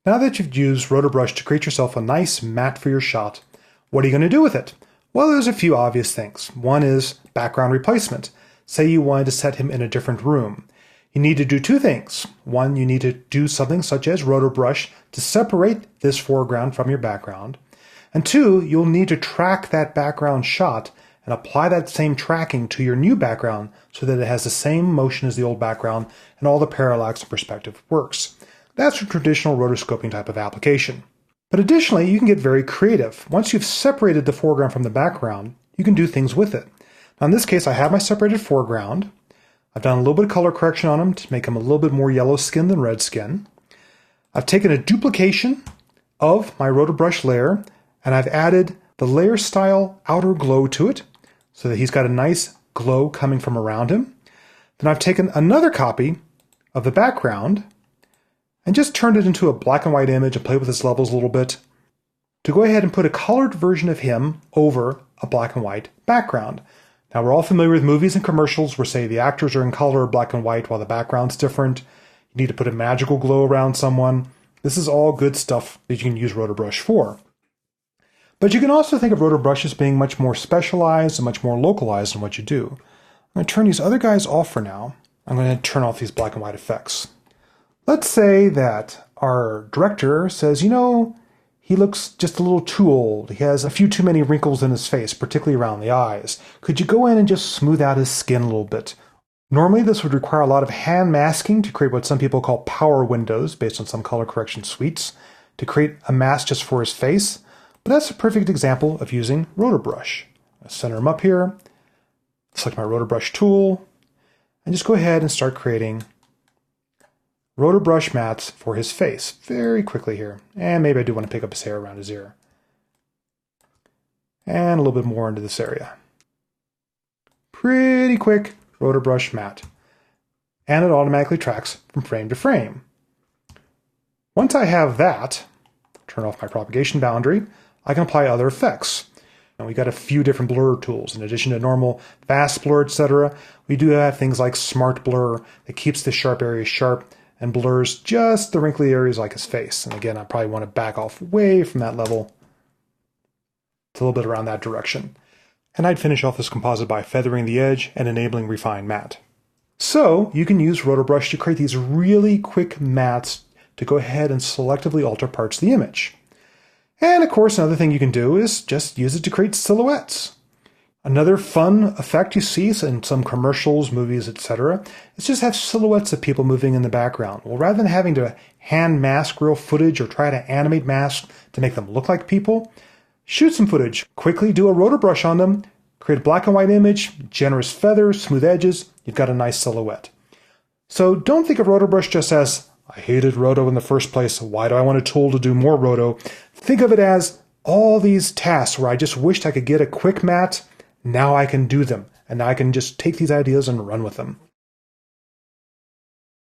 Now that you've used Roto Brush to create yourself a nice matte for your shot, what are you going to do with it? Well, there's a few obvious things. One is background replacement. Say you wanted to set him in a different room. You need to do two things. One, you need to do something such as Roto Brush to separate this foreground from your background. And two, you'll need to track that background shot and apply that same tracking to your new background so that it has the same motion as the old background and all the parallax and perspective works. That's a traditional rotoscoping type of application. But additionally, you can get very creative. Once you've separated the foreground from the background, you can do things with it. Now in this case, I have my separated foreground. I've done a little bit of color correction on him to make him a little bit more yellow skin than red skin. I've taken a duplication of my Roto Brush layer and I've added the layer style outer glow to it so that he's got a nice glow coming from around him. Then I've taken another copy of the background and just turned it into a black and white image and played with its levels a little bit to go ahead and put a colored version of him over a black and white background. Now we're all familiar with movies and commercials where, say, the actors are in color, black and white, while the background's different. You need to put a magical glow around someone. This is all good stuff that you can use Roto Brush for. But you can also think of Roto Brush as being much more specialized and much more localized in what you do. I'm going to turn these other guys off for now. I'm going to turn off these black and white effects. Let's say that our director says, you know, he looks just a little too old. He has a few too many wrinkles in his face, particularly around the eyes. Could you go in and just smooth out his skin a little bit? Normally, this would require a lot of hand masking to create what some people call power windows based on some color correction suites to create a mask just for his face. But that's a perfect example of using Roto Brush. I'll center him up here, select my Roto Brush tool, and just go ahead and start creating Roto Brush mats for his face very quickly here. And maybe I do want to pick up his hair around his ear. And a little bit more into this area. Pretty quick Roto Brush mat. And it automatically tracks from frame to frame. Once I have that, turn off my propagation boundary, I can apply other effects. And we got a few different blur tools. In addition to normal fast blur, etc., we do have things like smart blur that keeps the sharp areas sharp and blurs just the wrinkly areas like his face. And again, I probably want to back off way from that level. It's a little bit around that direction. And I'd finish off this composite by feathering the edge and enabling Refine Matte. So you can use Roto Brush to create these really quick mats to go ahead and selectively alter parts of the image. And of course, another thing you can do is just use it to create silhouettes. Another fun effect you see in some commercials, movies, etc. is just have silhouettes of people moving in the background. Well, rather than having to hand mask real footage or try to animate masks to make them look like people, shoot some footage, quickly do a Roto Brush on them, create a black and white image, generous feathers, smooth edges, you've got a nice silhouette. So don't think of Roto Brush just as, I hated Roto in the first place, why do I want a tool to do more Roto? Think of it as all these tasks where I just wished I could get a quick mat. Now I can do them, and now I can just take these ideas and run with them.